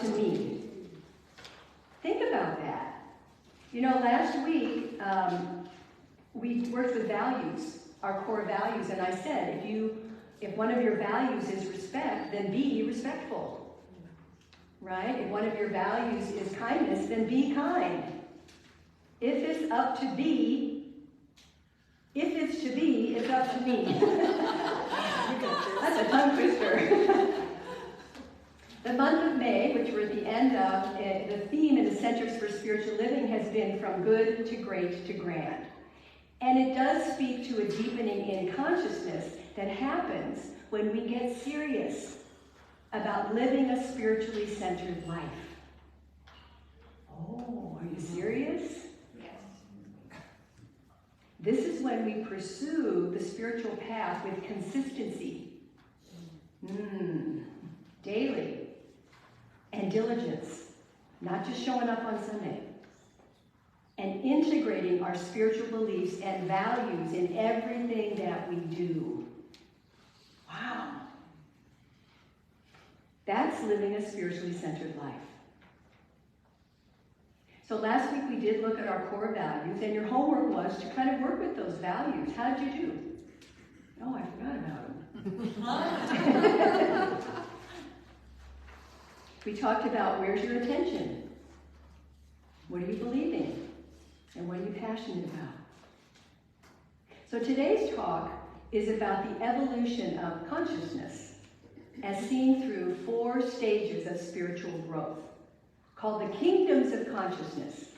to me. Think about that. You know, last week, we worked with values, our core values, and I said, if one of your values is respect, then be respectful, right? If one of your values is kindness, then be kind. If it's up to be, it's up to me. That's a tongue twister. The month of May, which we're at the end of, the theme in the Centers for Spiritual Living has been from good to great to grand. And it does speak to a deepening in consciousness that happens when we get serious about living a spiritually centered life. Oh, are you serious? Yes. This is when we pursue the spiritual path with consistency, daily, and diligence, not just showing up on Sunday. And integrating our spiritual beliefs and values in everything that we do. Wow. That's living a spiritually centered life. So last week we did look at our core values, and your homework was to kind of work with those values. How did you do? Oh, I forgot about them. We talked about where's your attention? What are you believing? And what are you passionate about? So today's talk is about the evolution of consciousness as seen through 4 stages of spiritual growth, called the kingdoms of consciousness.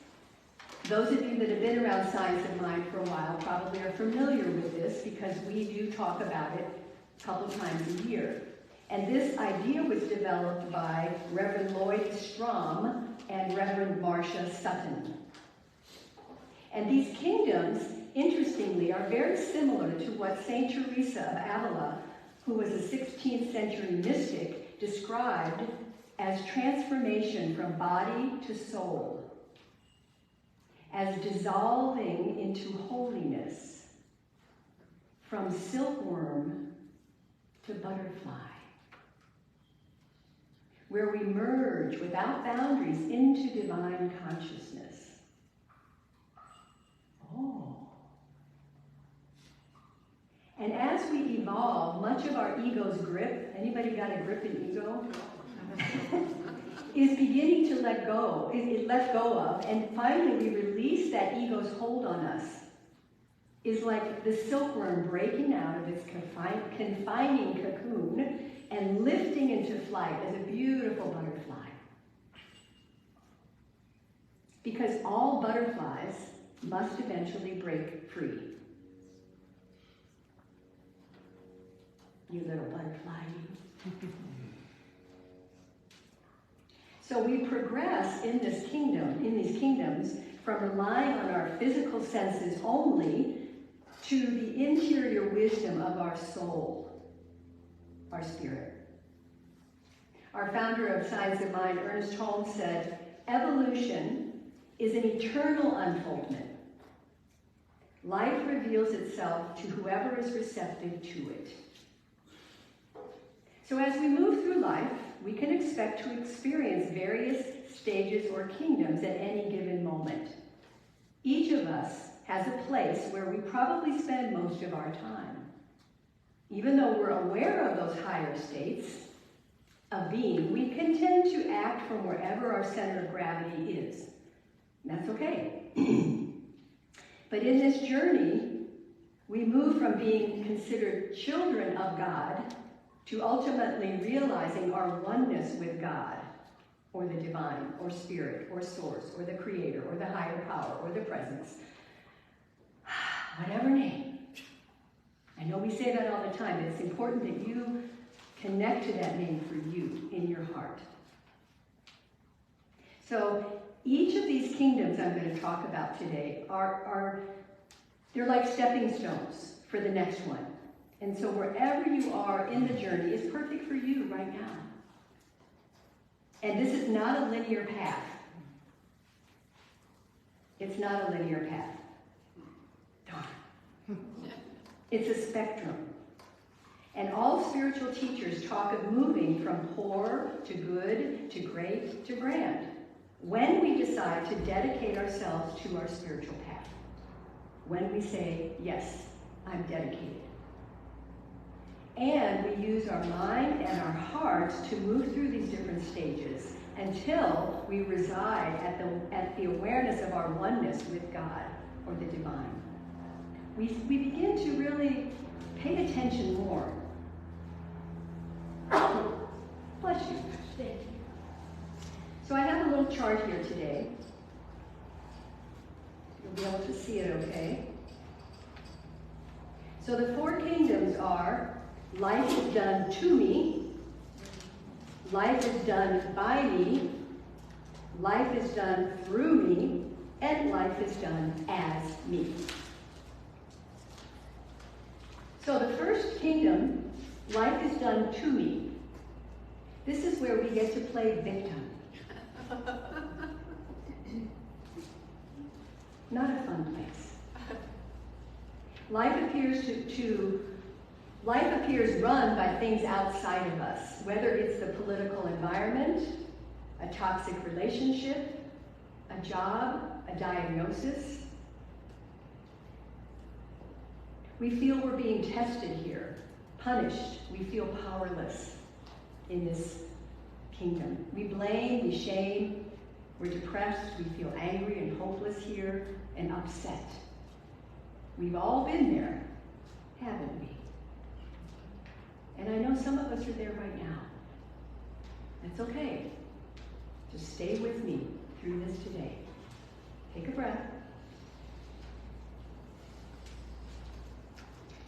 Those of you that have been around Science of Mind for a while probably are familiar with this because we do talk about it a couple times a year. And this idea was developed by Reverend Lloyd Strom and Reverend Marcia Sutton. And these kingdoms, interestingly, are very similar to what Saint Teresa of Avila, who was a 16th century mystic, described as transformation from body to soul, as dissolving into holiness, from silkworm to butterfly, where we merge without boundaries into divine consciousness. Oh. And as we evolve, much of our ego's grip, anybody got a grip in ego? Is beginning to let go. It let go of, and finally we release that ego's hold on us. Is like the silkworm breaking out of its confining cocoon and lifting into flight as a beautiful butterfly. Because all butterflies must eventually break free. You little butterfly, you. So we progress in this kingdom, in these kingdoms, from relying on our physical senses only to the interior wisdom of our soul, our spirit. Our founder of Science of Mind, Ernest Holmes, said, evolution is an eternal unfoldment. Life reveals itself to whoever is receptive to it. So as we move through life, we can expect to experience various stages or kingdoms at any given moment. Each of us has a place where we probably spend most of our time. Even though we're aware of those higher states of being, we can tend to act from wherever our center of gravity is. And that's okay. But in this journey, we move from being considered children of God to ultimately realizing our oneness with God, or the divine, or spirit, or source, or the creator, or the higher power, or the presence. Whatever name. I know we say that all the time, but it's important that you connect to that name for you in your heart. So each of these kingdoms I'm going to talk about today they're like stepping stones for the next one. And so wherever you are in the journey is perfect for you right now. And this is not a linear path. It's not a linear path. Darn. It's a spectrum. And all spiritual teachers talk of moving from poor to good to great to grand when we decide to dedicate ourselves to our spiritual path. When we say, yes, I'm dedicated. And we use our mind and our hearts to move through these different stages until we reside at the awareness of our oneness with God or the divine. We begin to really pay attention more. Bless you. Thank you. So I have a little chart here today. You'll be able to see it okay. So the four kingdoms are: life is done to me, life is done by me, life is done through me, and life is done as me. So the first kingdom, life is done to me. This is where we get to play victim. Not a fun place. Life appears run by things outside of us, whether it's the political environment, a toxic relationship, a job, a diagnosis. We feel we're being tested here, punished. We feel powerless in this kingdom. We blame, we shame, we're depressed, we feel angry and hopeless here, and upset. We've all been there, haven't we? And I know some of us are there right now. That's okay. Just stay with me through this today. Take a breath.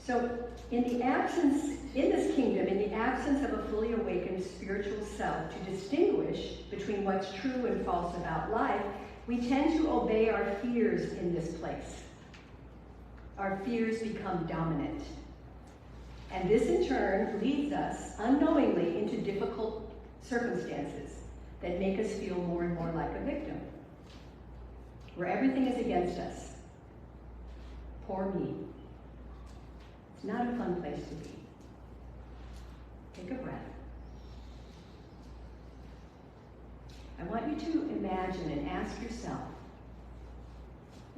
So, in this kingdom, in the absence of a fully awakened spiritual self to distinguish between what's true and false about life, we tend to obey our fears in this place. Our fears become dominant. And this in turn leads us unknowingly into difficult circumstances that make us feel more and more like a victim, where everything is against us. Poor me. It's not a fun place to be. Take a breath. I want you to imagine and ask yourself,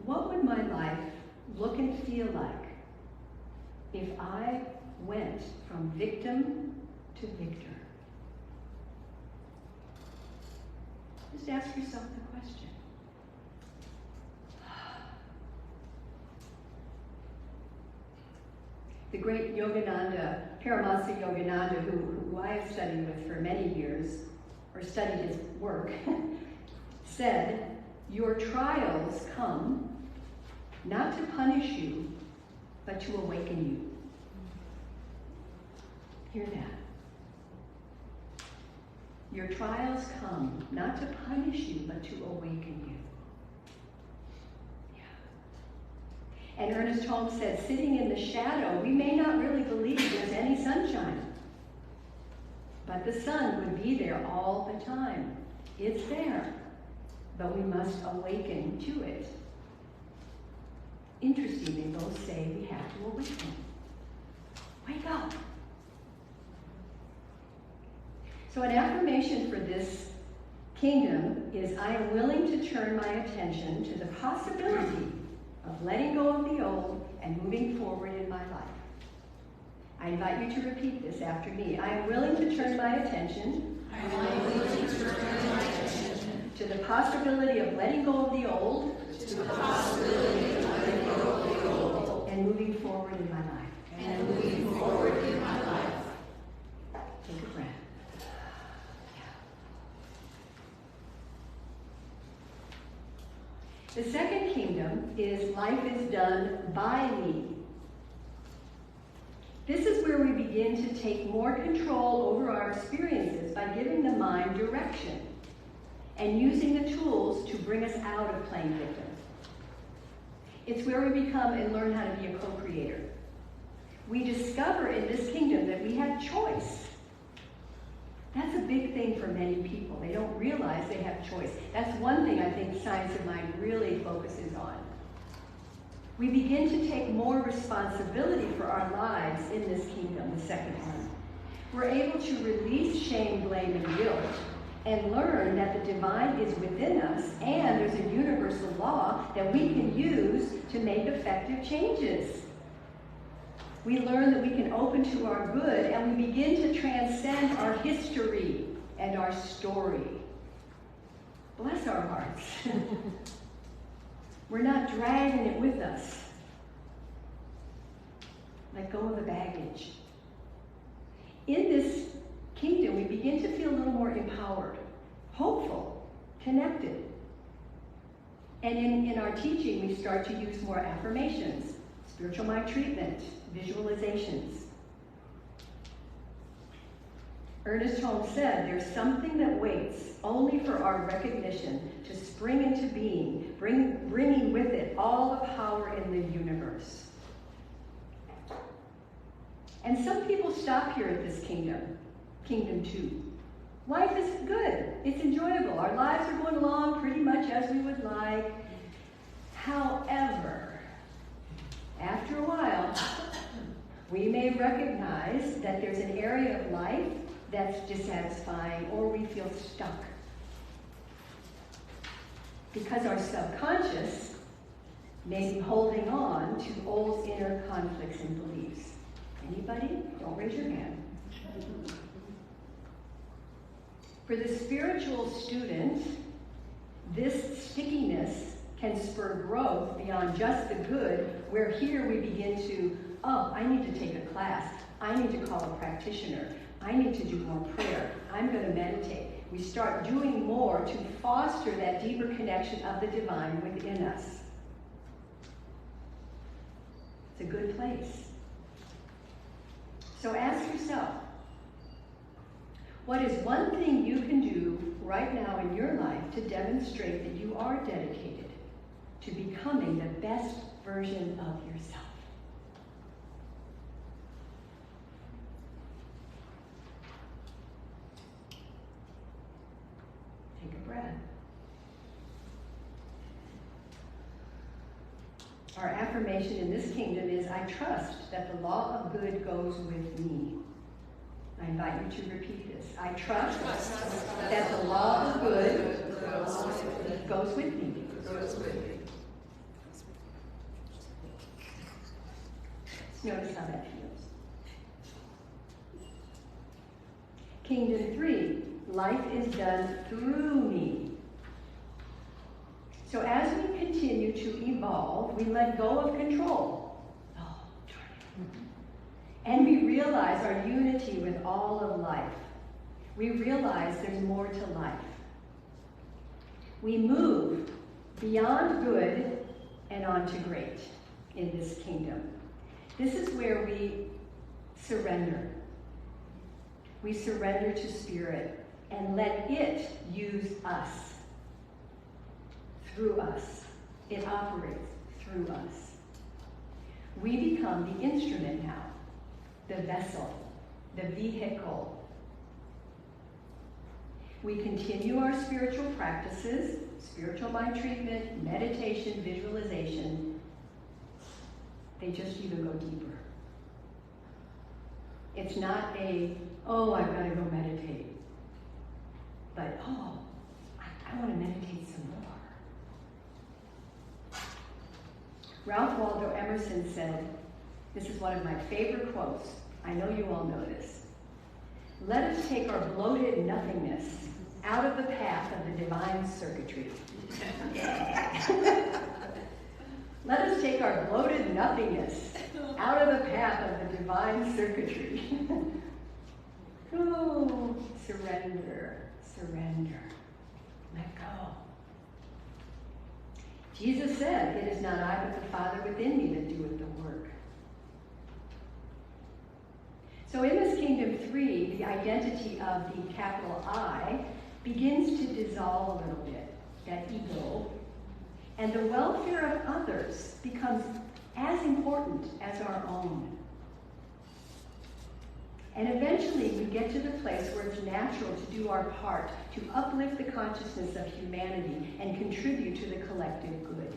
what would my life look and feel like if I went from victim to victor? Just ask yourself the question. The great Yogananda, Paramahansa Yogananda, who I have studied with for many years, or studied his work, said, "Your trials come not to punish you, but to awaken you." Hear that. Your trials come not to punish you, but to awaken you. Yeah. And Ernest Holmes said, sitting in the shadow, we may not really believe there's any sunshine. But the sun would be there all the time. It's there. But we must awaken to it. Interestingly, they both say we have to awaken. Wake up. So an affirmation for this kingdom is, I am willing to turn my attention to the possibility of letting go of the old and moving forward in my life. I invite you to repeat this after me. I am willing to turn my attention to the possibility of letting go of the old and moving forward in my life. Take a breath. The second kingdom is life is done by me. This is where we begin to take more control over our experiences by giving the mind direction and using the tools to bring us out of playing victim. It's where we become and learn how to be a co-creator. We discover in this kingdom that we have choice. That's a big thing for many people. They don't realize they have choice. That's one thing I think Science of Mind really focuses on. we begin to take more responsibility for our lives in this kingdom, the second one. We're able to release shame, blame, and guilt, and learn that the divine is within us, and there's a universal law that we can use to make effective changes. We learn that we can open to our good, and we begin to transcend our history and our story. Bless our hearts. We're not dragging it with us. Let go of the baggage. In this kingdom, we begin to feel a little more empowered, hopeful, connected. And in our teaching, we start to use more affirmations, spiritual mind treatment, visualizations. Ernest Holmes said, "There's something that waits only for our recognition to spring into being, bringing with it all the power in the universe." And some people stop here at this kingdom, Kingdom 2. Life is good. It's enjoyable. Our lives are going along pretty much as we would like. However, after a while, we may recognize that there's an area of life that's dissatisfying, or we feel stuck. Because our subconscious may be holding on to old inner conflicts and beliefs. Anybody? Don't raise your hand. For the spiritual student, this stickiness can spur growth beyond just the good, where here we begin to, oh, I need to take a class. I need to call a practitioner. I need to do more prayer. I'm going to meditate. We start doing more to foster that deeper connection of the divine within us. It's a good place. So ask yourself, what is one thing you can do right now in your life to demonstrate that you are dedicated to becoming the best version of yourself? Take a breath. Our affirmation in this kingdom is, I trust that the law of good goes with me. I invite you to repeat this. I trust that the law of good goes with me. Notice how that feels. Kingdom 3, life is done through me. So as we continue to evolve, we let go of control. Oh, darn it. And we realize our unity with all of life. We realize there's more to life. We move beyond good and on to great in this kingdom. This is where we surrender. We surrender to spirit and let it use us. Through us. It operates through us. We become the instrument now, the vessel, the vehicle. We continue our spiritual practices, spiritual mind treatment, meditation, visualization. They just even go deeper. It's not a, oh, I've got to go meditate. But, oh, I want to meditate some more. Ralph Waldo Emerson said, this is one of my favorite quotes. I know you all know this. Let us take our bloated nothingness out of the path of the divine circuitry. Let us take our bloated nothingness out of the path of the divine circuitry. Oh, surrender, surrender. Let go. Jesus said, it is not I, but the Father within me that doeth the work. So in this kingdom 3, the identity of the capital I begins to dissolve a little bit, that ego, and the welfare of others becomes as important as our own. And eventually we get to the place where it's natural to do our part, to uplift the consciousness of humanity and contribute to the collective good.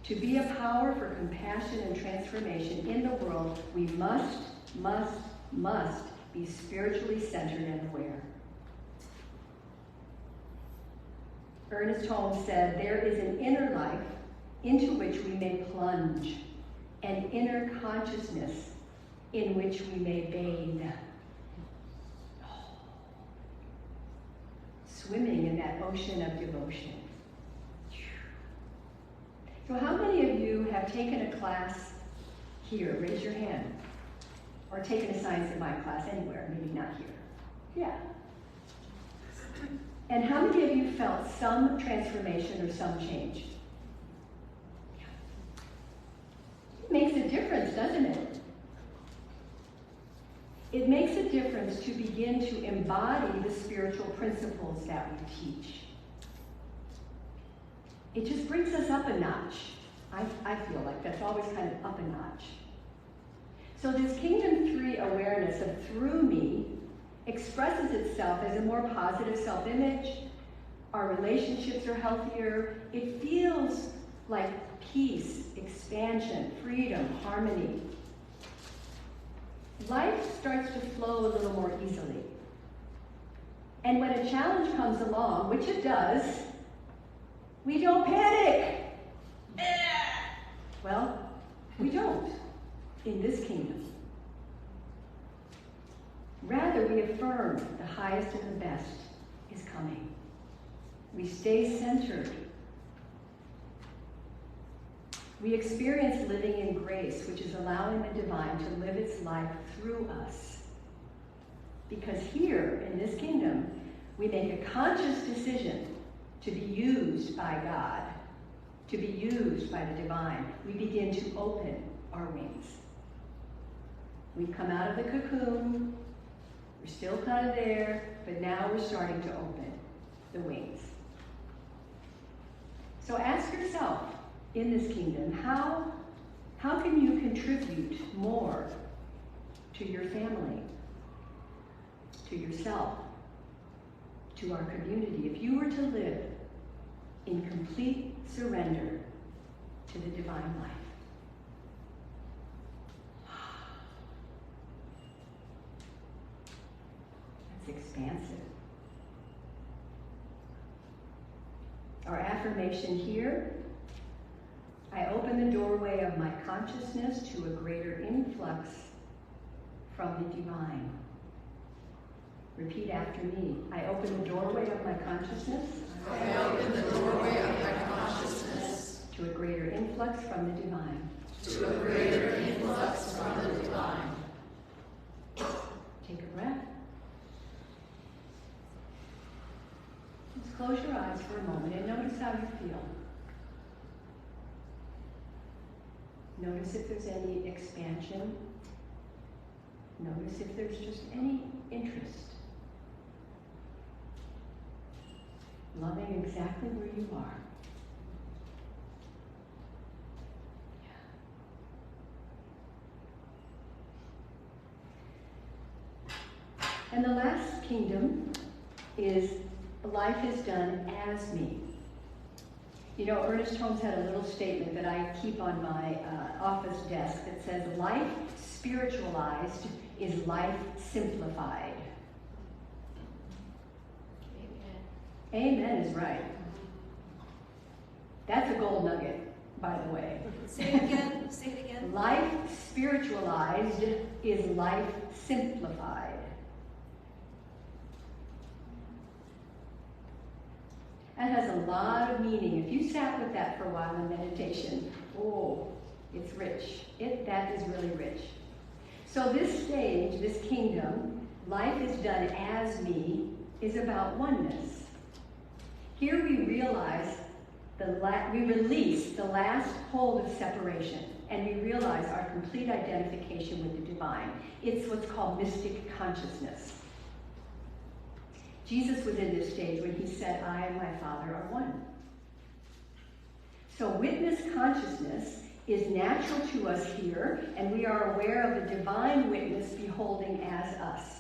To be a power for compassion and transformation in the world, we must be spiritually centered and aware. Ernest Holmes said, there is an inner life into which we may plunge, an inner consciousness in which we may bathe. Swimming in that ocean of devotion. So how many of you have taken a class here? Raise your hand. Or taken a science and mind class anywhere, maybe not here. Yeah. And how many of you felt some transformation or some change? Yeah. It makes a difference, doesn't it? It makes a difference to begin to embody the spiritual principles that we teach. It just brings us up a notch. I feel like that's always kind of up a notch. So this Kingdom 3 awareness of through me expresses itself as a more positive self-image. Our relationships are healthier. It feels like peace, expansion, freedom, harmony. Life starts to flow a little more easily. And when a challenge comes along, which it does, we don't panic. Well, we don't in this kingdom. Rather, we affirm the highest and the best is coming. We stay centered. We experience living in grace, which is allowing the divine to live its life through us. Because here, in this kingdom, we make a conscious decision to be used by God, to be used by the divine. We begin to open our wings. We come out of the cocoon. We're still kind of there, but now we're starting to open the wings. So ask yourself, in this kingdom, how can you contribute more to your family, to yourself, to our community, if you were to live in complete surrender to the divine life? That's expansive. Our affirmation here: I open the doorway of my consciousness to a greater influx from the divine. Repeat after me. I open the doorway of my consciousness. I open the doorway of my consciousness to a greater influx from the divine. To a greater influx from the divine. Take a breath. Just close your eyes for a moment and notice how you feel. Notice if there's any expansion. Notice if there's just any interest. Loving exactly where you are. Yeah. And the last kingdom is life is done as me. You know, Ernest Holmes had a little statement that I keep on my office desk that says, life spiritualized is life simplified. Amen is right. That's a gold nugget, by the way. Say it again. Say it again. Life spiritualized is life simplified. That has a lot of meaning. If you sat with that for a while in meditation, oh, it's rich. That is really rich. So this stage, this kingdom, life is done as me, is about oneness. Here we realize, we release the last hold of separation, and we realize our complete identification with the divine. It's what's called mystic consciousness. Jesus was in this stage when he said, I and my Father are one. So witness consciousness is natural to us here, and we are aware of the divine witness beholding as us.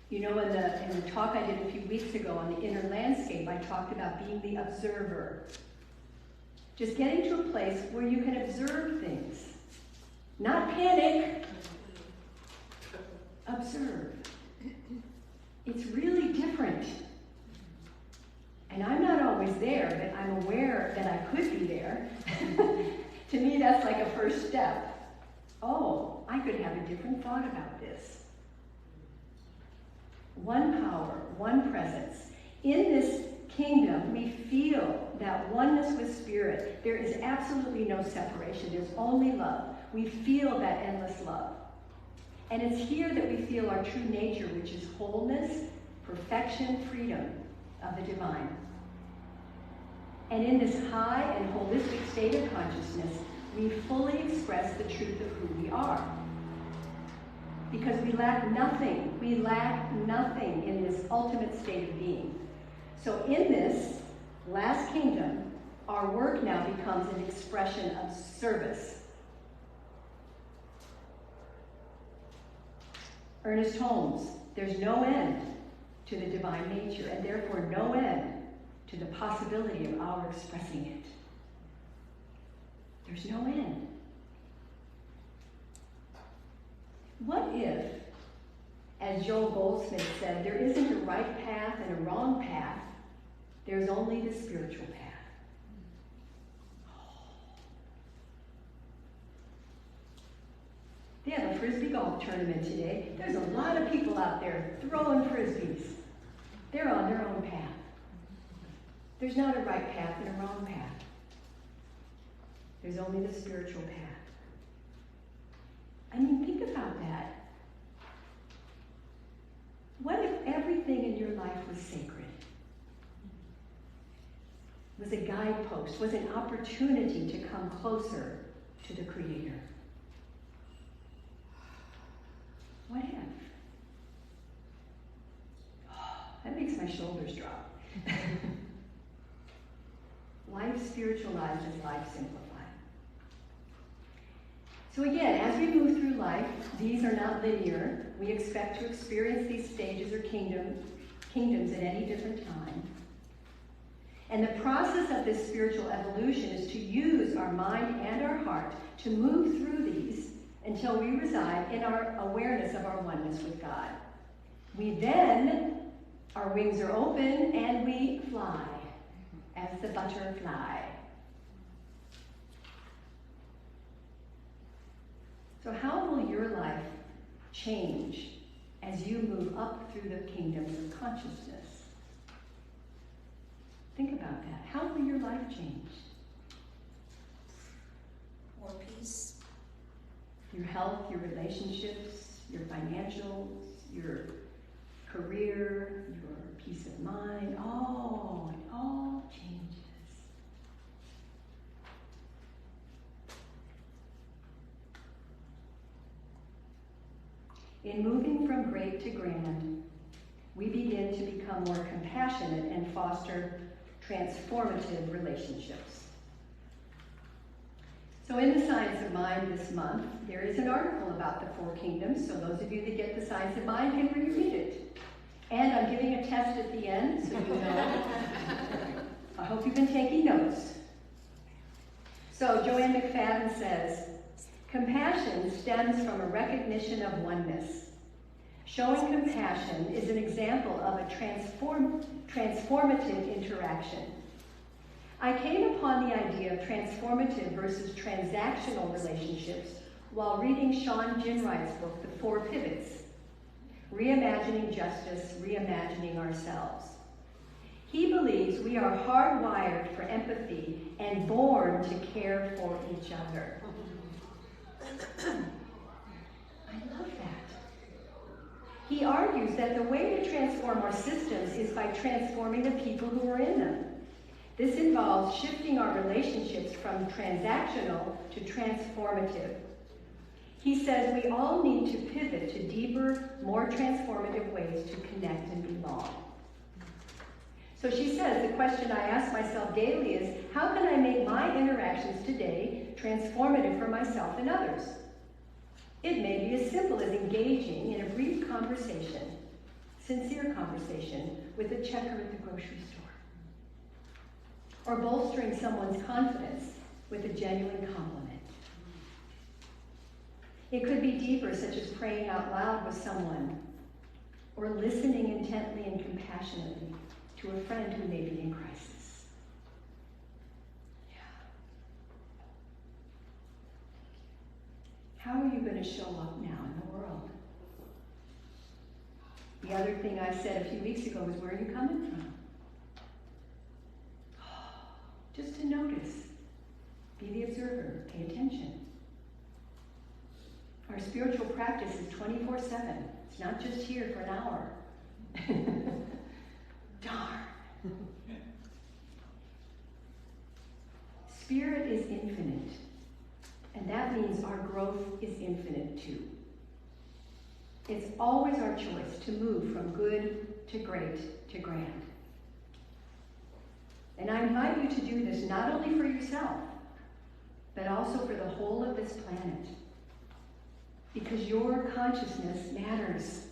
You know, in the talk I did a few weeks ago on the inner landscape, I talked about being the observer. Just getting to a place where you can observe things. Not panic. Observe. It's really different. And I'm not always there, but I'm aware that I could be there. To me, that's like a first step. Oh, I could have a different thought about this. One power, one presence. In this kingdom, we feel that oneness with Spirit. There is absolutely no separation. There's only love. We feel that endless love. And it's here that we feel our true nature, which is wholeness, perfection, freedom of the divine. And in this high and holistic state of consciousness, we fully express the truth of who we are. Because we lack nothing. We lack nothing in this ultimate state of being. So in this last kingdom, our work now becomes an expression of service. Ernest Holmes, there's no end to the divine nature, and therefore no end to the possibility of our expressing it. There's no end. What if, as Joel Goldsmith said, there isn't a right path and a wrong path, there's only the spiritual path? They have a frisbee golf tournament today. There's a lot of people out there throwing frisbees. They're on their own path. There's not a right path and a wrong path. There's only the spiritual path. I mean, think about that. What if everything in your life was sacred? Was a guidepost, was an opportunity to come closer to the Creator? What if? Oh, that makes my shoulders drop. Life spiritualized is life simplified. So again, as we move through life, these are not linear. We expect to experience these stages or kingdoms at any different time. And the process of this spiritual evolution is to use our mind and our heart to move through these until we reside in our awareness of our oneness with God. We then, our wings are open and we fly as the butterfly. So how will your life change as you move up through the kingdoms of consciousness? Think about that. How will your life change? More peace. Your health, your relationships, your financials, your career, your peace of mind. Oh, it all changes. In moving from great to grand, we begin to become more compassionate and foster transformative relationships. So in the Science of Mind this month, there is an article about the four kingdoms, so those of you that get the Science of Mind can reread it. And I'm giving a test at the end, so you know. I hope you've been taking notes. So Joanne McFadden says, compassion stems from a recognition of oneness. Showing compassion is an example of a transformative interaction. I came upon the idea of transformative versus transactional relationships while reading Sean Ginwright's book, The Four Pivots, Reimagining Justice, Reimagining Ourselves. He believes we are hardwired for empathy and born to care for each other. I love that. He argues that the way to transform our systems is by transforming the people who are in them. This involves shifting our relationships from transactional to transformative. He says we all need to pivot to deeper, more transformative ways to connect and belong. So she says, the question I ask myself daily is, how can I make my interactions today transformative for myself and others? It may be as simple as engaging in a brief conversation, sincere conversation, with a checker at the grocery store. Or bolstering someone's confidence with a genuine compliment. It could be deeper, such as praying out loud with someone, or listening intently and compassionately to a friend who may be in crisis. Yeah. How are you going to show up now in the world? The other thing I said a few weeks ago was, where are you coming from? Just to notice. Be the observer. Pay attention. Our spiritual practice is 24/7. It's not just here for an hour. Darn. Spirit is infinite. And that means our growth is infinite too. It's always our choice to move from good to great to grand. And I invite you to do this not only for yourself, but also for the whole of this planet. Because your consciousness matters.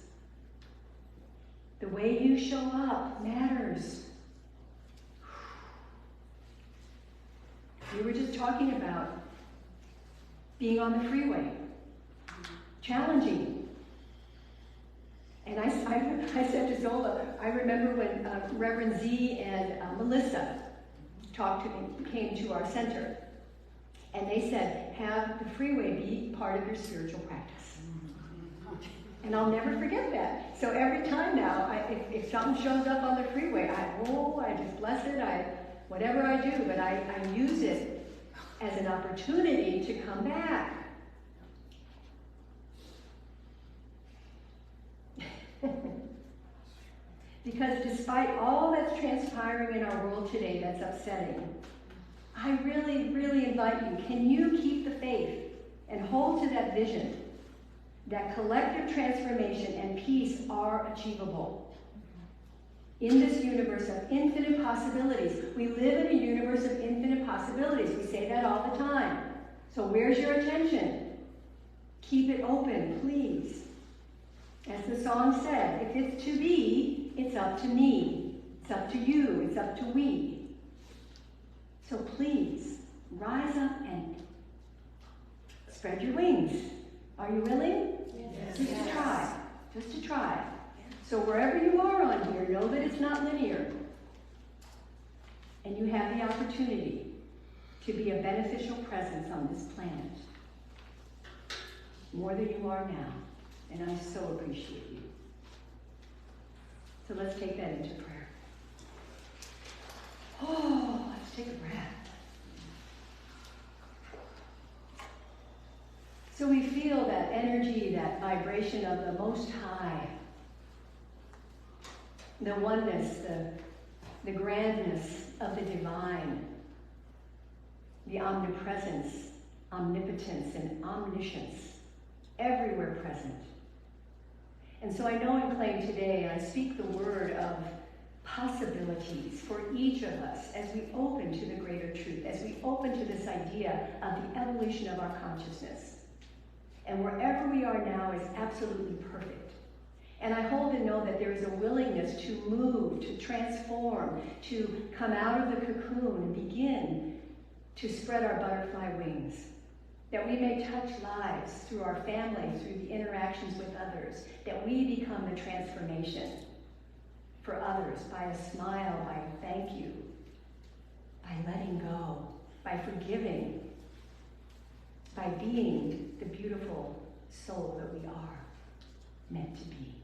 The way you show up matters. We were just talking about being on the freeway. Challenging. And I said to Zola, I remember when Reverend Z and Melissa came to our center. And they said, have the freeway be part of your spiritual practice. And I'll never forget that. So every time now, if something shows up on the freeway, I just bless it, whatever I do, but I use it as an opportunity to come back. Because despite all that's transpiring in our world today that's upsetting, I really, really invite you, can you keep the faith and hold to that vision that collective transformation and peace are achievable? In this universe of infinite possibilities. We live in a universe of infinite possibilities. We say that all the time. So where's your attention? Keep it open, please. As the song said, if it's to be, it's up to me. It's up to you. It's up to we. So please, rise up and spread your wings. Are you willing? Yes. Just to try. Just to try. So wherever you are on here, know that it's not linear. And you have the opportunity to be a beneficial presence on this planet. More than you are now. And I so appreciate you. So let's take that into prayer. Oh, let's take a breath. So we feel that energy, that vibration of the Most High, the oneness, the grandness of the divine, the omnipresence, omnipotence, and omniscience, everywhere present. And so I know and claim today, I speak the word of possibilities for each of us as we open to the greater truth, as we open to this idea of the evolution of our consciousness. And wherever we are now is absolutely perfect. And I hold and know that there is a willingness to move, to transform, to come out of the cocoon and begin to spread our butterfly wings. That we may touch lives through our family, through the interactions with others. That we become the transformation for others by a smile, by a thank you, by letting go, by forgiving, by being the beautiful soul that we are meant to be.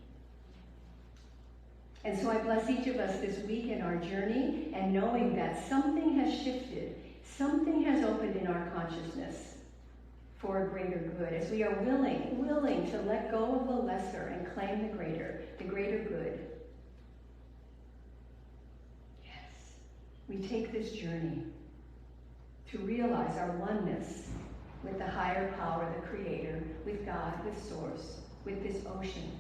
And so I bless each of us this week in our journey, and knowing that something has shifted, something has opened in our consciousness for a greater good, as we are willing to let go of the lesser and claim the greater good. Yes, we take this journey to realize our oneness with the higher power, the Creator, with God, with Source, with this ocean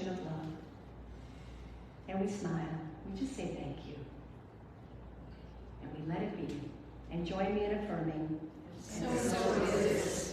of love. And we smile. We just say thank you. And we let it be. And join me in affirming. So it is.